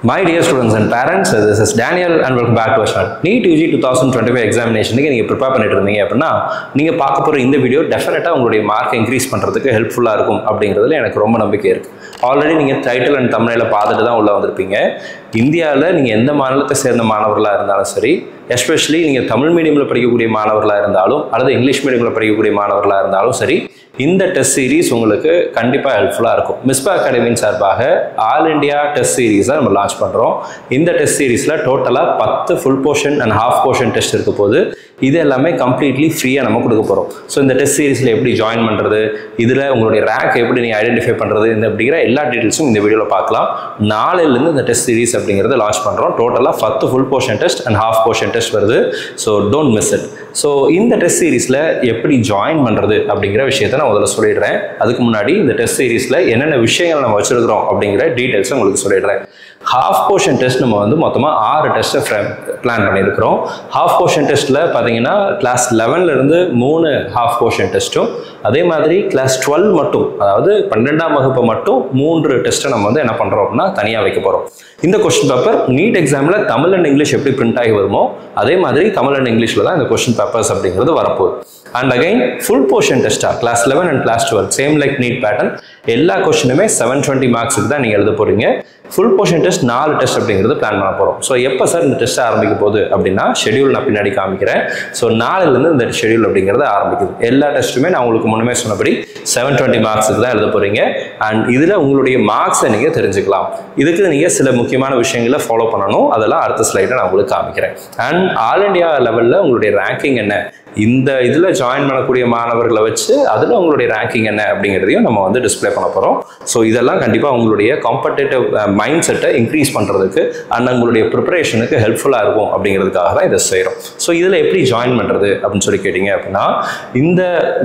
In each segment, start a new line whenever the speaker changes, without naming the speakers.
My dear students and parents, this is Daniel and welcome back to our channel. NEET UG 2025 examination நீங்க prepare பண்ணிட்டு இருந்தீங்க அப்படினா நீங்க பார்க்க போற இந்த வீடியோ டெஃபினட்டா உங்களுடைய மார்க் இன்கிரீஸ் பண்றதுக்கு ஹெல்ப்ஃபுல்லா இருக்கும் அப்படிங்கிறதுல எனக்கு ரொம்ப நம்பிக்கை இருக்கு. ஆல்ரெடி நீங்க டைட்டில் அண்ட் தம்ப்நெயில பார்த்துட்டு தான் உள்ள வந்திருப்பீங்க. இந்தியாவில் நீங்க எந்த மாநிலத்தை சேர்ந்த மாணவர்களா இருந்தாலும் சரி, எஸ்பெஷலி நீங்க தமிழ் மீடியம்ல படிக்கக்கூடிய மாணவர்களா இருந்தாலும் அல்லது இங்கிலீஷ் மீடியம்ல படிக்கக்கூடிய மாணவர்களா இருந்தாலும் சரி, இந்த டெஸ்ட் சீரிஸ் உங்களுக்கு கண்டிப்பா ஹெல்ப்ஃபுல்லா இருக்கும். மிஸ்பா அகாடமியின் சார்பாக ஆல் இந்தியா டெஸ்ட் சீரிஸை நம்ம லான்ச் பண்றோம். இந்த டெஸ்ட் சீரிஸ்ல டோட்டலா 10 full portion and half portion test இருக்க போது இது எல்லாமே கம்ப்ளீட்லி ஃப்ரீயா நம்ம கொடுக்க போறோம். ஸோ இந்த டெஸ்ட் சீரிஸ்ல எப்படி ஜாயின் பண்றது, இதுல உங்களுடைய ரேங்க் எப்படி நீங்க ஐடென்டிஃபை பண்றது, இந்த அப்படிங்கிற எல்லா டீடைல்ஸும் இந்த வீடியோல பார்க்கலாம். நாளையிலிருந்து இந்த டெஸ்ட் சீரிஸ் அப்படிங்கறத லான்ச் பண்றோம். டோட்டலா 10 full portion test and half portion test வருது. So don't miss it. So இந்த டெஸ்ட் சீரிஸ்ல எப்படி ஜாயின் பண்றது அப்படிங்கிற விஷயத்தை நான் முதல்ல சொல்லிடுறேன். அதுக்கு முன்னாடி இந்த டெஸ்ட் சீரிஸ்ல என்னென்ன விஷயங்கள் நம்ம வச்சிருக்கிறோம் அப்படிங்கிற டீடைல்ஸ் உங்களுக்கு சொல்லிடுறேன். ஹாஃப் போர்ஷன் டெஸ்ட் நம்ம வந்து மொத்தமாக 6 டெஸ்ட்டை பிளான் பண்ணியிருக்கிறோம். ஹாஃப் போர்ஷன் டெஸ்ட்டில் பார்த்தீங்கன்னா கிளாஸ் 11ல இருந்து 3 ஹாஃப் போர்ஷன் டெஸ்ட்டும், அதே மாதிரி கிளாஸ் 12 மட்டும், அதாவது 12ஆம் வகுப்பு மட்டும் 3 டெஸ்ட்டை நம்ம வந்து என்ன பண்ணுறோம் அப்படின்னா தனியாக வைக்க போகிறோம். இந்த கொஸ்டின் பேப்பர் நீட் எக்ஸாமில் தமிழ் அண்ட் இங்கிலீஷ் எப்படி பிரிண்ட் ஆகி வருமோ அதே மாதிரி தமிழ் அண்ட் இங்கிலீஷில் தான் இந்த கொஸ்டின் பேப்பர்ஸ் அப்படிங்கிறது வரப்போகுது. அண்ட் அகைன் ஃபுல் போர்ஷன் டெஸ்ட்டாக class 11 and class 12 same like NEET pattern, எல்லா கொஸ்டினுமே 720 மார்க்ஸுக்கு தான் நீங்கள் எழுத போகிறீங்க. ஃபுல் போர்ஷன் டெஸ்ட் 4 டெஸ்ட் அப்படிங்கிறது பிளான் பண்ண போகிறோம். ஸோ எப்போ சார் இந்த டெஸ்ட் ஆரம்பிக்க போகுது அப்படின்னா ஷெடியூல் நான் பின்னாடி காமிக்கிறேன். ஸோ நாளிலிருந்து இந்த ஷெடியூல் அப்படிங்கிறது ஆரம்பிக்குது. எல்லா டெஸ்ட்டுமே நான் உங்களுக்கு முன்னமே சொன்னபடி 720 மார்க்ஸுக்கு தான் எழுத போகிறீங்க. அண்ட் இதில் உங்களுடைய மார்க்ஸை நீங்கள் தெரிஞ்சுக்கலாம். இதுக்கு நீங்கள் சில முக்கியமான விஷயங்களை ஃபாலோ பண்ணணும். அதெல்லாம் அடுத்த ஸ்லைடை நான் உங்களுக்கு காமிக்கிறேன். அண்ட் ஆல் இண்டியா லெவலில் உங்களுடைய ரேங்கிங் என்ன, இந்த இதில் ஜாயின் பண்ணக்கூடிய மாணவர்களை வச்சு அதில் உங்களுடைய ரேங்கிங் என்ன அப்படிங்கிறதையும் நம்ம வந்து டிஸ்பிளே பண்ண போகிறோம். ஸோ இதெல்லாம் கண்டிப்பாக உங்களுடைய காம்படேட்டிவ் மைண்ட் செட்டை இன்க்ரீஸ் பண்ணுறதுக்கு அண்ட் உங்களுடைய ப்ரிப்பரேஷனுக்கு ஹெல்ப்ஃபுல்லாக இருக்கும் அப்படிங்கிறதுக்காக தான் இதை செய்கிறோம். ஸோ இதில் எப்படி ஜாயின் பண்ணுறது அப்படின்னு சொல்லி கேட்டிங்க அப்படின்னா, இந்த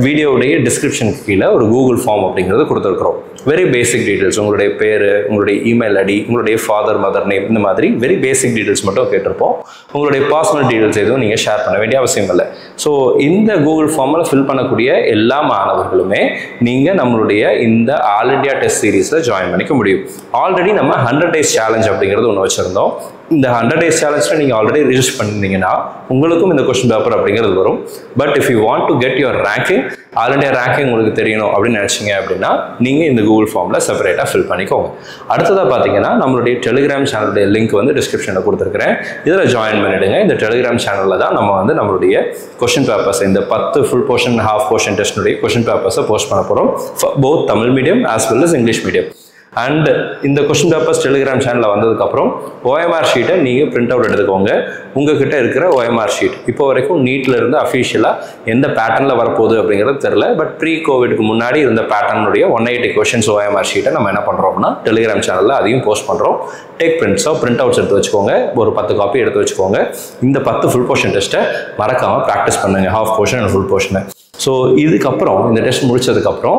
வீடியோடைய டிஸ்கிரிப்ஷனுக்கு கீழே ஒரு கூகுள் ஃபார்ம் அப்படிங்கிறது கொடுத்துருக்குறோம். வெரி பேசிக் டீட்டெயில்ஸ், உங்களுடைய பேர், உங்களுடைய இமெயில் ஐடி, உங்களுடைய ஃபாதர் மதர் நேம், இந்த மாதிரி வெரி பேசிக் டீட்டெயில்ஸ் மட்டும் கேட்டிருப்போம். உங்களுடைய பர்சனல் டீட்டெயில்ஸ் எதுவும் நீங்கள் ஷேர் பண்ண வேண்டிய அவசியம் இல்லை. ஸோ இந்த கூகுள் ஃபார்மில் ஃபில் பண்ணக்கூடிய எல்லா மாணவர்களுமே நீங்கள் நம்மளுடைய இந்த ஆல் இண்டியா டெஸ்ட் சீரீஸில் ஜாயின் பண்ணிக்க முடியும். ஆல்ரெடி நம்ம 100 days சேலஞ்ச் அப்படிங்கிறது ஒன்று வச்சுருந்தோம். இந்த 100 days சேலஞ்சில் நீங்கள் ஆல்ரெடி ரிஜிஸ்டர் பண்ணியிருந்தீங்கன்னா உங்களுக்கும் இந்த கொஸ்டின் பேப்பர் அப்படிங்கிறது வரும். But if you want to get your ranking, all India ranking உங்களுக்கு தெரியணும் அப்படின்னு நினச்சிங்க அப்படின்னா நீங்கள் இந்த கூகுள் ஃபார்மில் செப்பரேட்டாக ஃபில் பண்ணிக்கோங்க. அடுத்ததாக பார்த்தீங்கன்னா நம்மளுடைய டெலிகிராம் சேனலுடைய லிங்க் வந்து டிஸ்கிரிப்ஷனில் கொடுத்துருக்கிறேன். இதில் ஜாயின் பண்ணிவிடுங்க. இந்த டெலிகிராம் சேனலில் தான் நம்ம வந்து நம்மளுடைய கொஸ்டின் பேப்பர்ஸ், இந்த 10 ஃபுல் போர்ஷன் ஹாஃப் போர்ஷன் டெஸ்ட்டுடைய கொஸ்டின் பேப்பர்ஸை போஸ்ட் பண்ண போகிறோம். Both Tamil medium as well as English medium. And இந்த கொஸ்டின் பேப்பர்ஸ் டெலிகிராம் சேனலில் வந்ததுக்கப்புறம் ஓஎம்ஆர் ஷீட்டை நீங்கள் பிரிண்ட் அவுட் எடுத்துக்கோங்க. உங்ககிட்ட இருக்கிற ஓஎம்ஆர் ஷீட் இப்போ வரைக்கும் நீட்டில் இருந்து அஃபிஷியலாக எந்த பேட்டர்னில் வரப்போகுது அப்படிங்கிறது தெரில. பட் ப்ரீ கோவிட்க்கு முன்னாடி இருந்த பேட்டர்னுடைய 180 கொஸ்டின்ஸ் ஓஎம்ஆர் ஷீட்டை நம்ம என்ன பண்ணுறோம்னா டெலிகிராம் சேனலில் அதையும் போஸ்ட் பண்ணுறோம். டேக் பிரிண்ட்ஸோ பிரிண்ட் அவுட்ஸ் எடுத்து வச்சுக்கோங்க. ஒரு 10 காப்பி எடுத்து வச்சுக்கோங்க. இந்த 10 ஃபுல் போர்ஷன் டெஸ்ட்டை மறக்காமல் ப்ராக்டிஸ் பண்ணுங்கள், ஹாஃப் போர்ஷன் அண்ட் ஃபுல் போர்ஷனை. ஸோ இதுக்கப்புறம் இந்த டெஸ்ட் முடிச்சதுக்கப்புறம்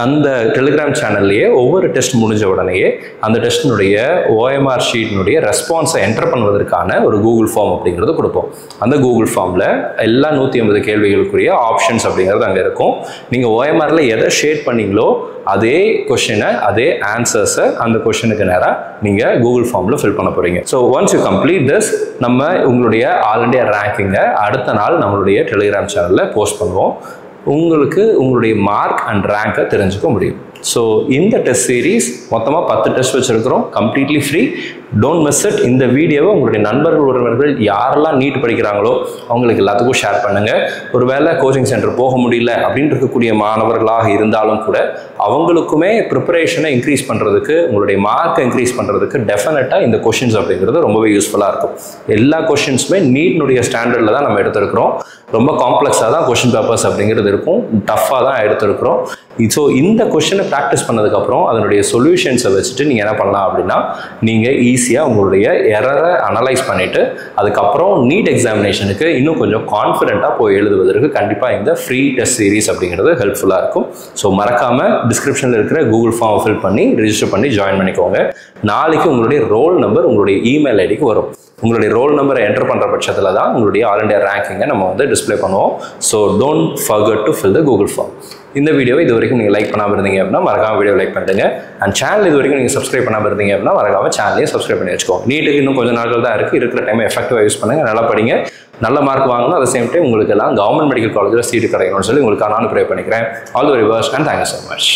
அந்த டெலிகிராம் சேனல்லையே ஒவ்வொரு டெஸ்ட் முடிஞ்ச உடனேயே அந்த டெஸ்ட்டினுடைய ஓஎம்ஆர் ஷீட்டினுடைய ரெஸ்பான்ஸை என்டர் பண்ணுவதற்கான ஒரு கூகுள் ஃபார்ம் அப்படிங்கிறது கொடுப்போம். அந்த கூகுள் ஃபார்மில் எல்லா 180 கேள்விகளுக்குரிய ஆப்ஷன்ஸ் அப்படிங்கிறது அங்கே இருக்கும். நீங்கள் ஓஎம்ஆரில் எதை ஷேட் பண்ணீங்களோ அதே கொஷினை, அதே ஆன்சர்ஸை அந்த கொஷனுக்கு நேராக நீங்கள் கூகுள் ஃபார்மில் ஃபில் பண்ண போகிறீங்க. So once you complete this, நம்ம உங்களுடைய ஆல் இண்டியா ரேங்கிங்கை அடுத்த நாள் நம்மளுடைய டெலிகிராம் சேனலில் போஸ்ட் பண்ணுவோம். உங்களுக்கு உங்களுடைய மார்க் அண்ட் ரேங்கை தெரிஞ்சுக்க முடியும். ஸோ இந்த டெஸ்ட் சீரீஸ் மொத்தமாக 10 டெஸ்ட் வச்சுருக்கிறோம், completely free. Don't miss it. இந்த வீடியோவை உங்களுடைய நண்பர்கள் உறவினர்கள் யாரெல்லாம் நீட் படிக்கிறாங்களோ அவங்களுக்கு எல்லாத்துக்கும் ஷேர் பண்ணுங்கள். ஒரு வேளை கோச்சிங் சென்டர் போக முடியல அப்படின்னு இருக்கக்கூடிய மாணவர்களாக இருந்தாலும் கூட அவங்களுக்குமே ப்ரிப்பரேஷனை இன்க்ரீஸ் பண்ணுறதுக்கு, உங்களுடைய மார்க்கை இன்க்ரீஸ் பண்ணுறதுக்கு டெஃபினட்டாக இந்த கொஷின்ஸ் அப்படிங்கிறது ரொம்பவே யூஸ்ஃபுல்லாக இருக்கும். எல்லா கொஷின்ஸுமே நீட்னுடைய ஸ்டாண்டர்டில் தான் நம்ம எடுத்திருக்கிறோம். ரொம்ப காம்ப்ளெக்ஸாக தான் கொஷின் பேப்பர்ஸ் அப்படிங்கிறது இருக்கும், டஃப்பாக தான் எடுத்திருக்கிறோம். ஸோ இந்த கொஷினை ப்ராக்டிஸ் பண்ணதுக்கப்புறம் அதனுடைய சொல்யூஷன்ஸை வச்சுட்டு நீங்கள் என்ன பண்ணலாம் அப்படின்னா நீங்கள் ஈஸியாக உங்களுடைய எரரை அனலைஸ் பண்ணிவிட்டு அதுக்கப்புறம் நீட் எக்ஸாமினேஷனுக்கு இன்னும் கொஞ்சம் கான்ஃபிடென்ட்டாக போய் எழுதுவதற்கு கண்டிப்பாக இந்த ஃப்ரீ டெஸ்ட் சீரீஸ் அப்படிங்கிறது ஹெல்ப்ஃபுல்லாக இருக்கும். ஸோ மறக்காமல் டிஸ்கிரிப்ஷனில் இருக்கிற கூகுள் ஃபார்ம் ஃபில் பண்ணி ரிஜிஸ்டர் பண்ணி ஜாயின் பண்ணிக்கோங்க. நாளைக்கு உங்களுடைய ரோல் நம்பர் உங்களுடைய இமெயில் ஐடிக்கு வரும். உங்களுடைய ரோல் நம்பரை என்டர் பண்ணுற பட்சத்தில் தான் உங்களுடைய ஆல் இண்டியா ரேங்கிங்கை நம்ம வந்து டிஸ்பிளே பண்ணுவோம். So don't forget to fill the Google form. இந்த வீடியோ இது வரைக்கும் நீங்கள் லைக் பண்ணாமல் இருந்தீங்க அப்படின்னா மறக்காம வீடியோ லைக் பண்ணிடுங்க. அண்ட் சேனல் இது வரைக்கும் நீங்கள் சப்ஸ்கிரைப் பண்ணாமல் இருந்தீங்க அப்படின்னா மறக்காம சேனலையும் சப்ஸ்கிரைப் பண்ணி வச்சுக்கோங்க. நீட்டுக்கு இன்னும் கொஞ்சம் நாட்கள் தான் இருக்குது. இருக்கிற டைம் எஃபெக்டிவாக யூஸ் பண்ணுங்கள், நல்லா படிங்க, நல்ல மார்க் வாங்கணும். அட் சேம் டைம் உங்களுக்கு எல்லாம் கவர்மெண்ட் மெடிக்கல் காலேஜில் சீட்டு கிடைக்கணும்னு சொல்லி உங்களுக்கு நான் ப்ரே பண்ணிக்கிறேன். All the very best and thank you so much.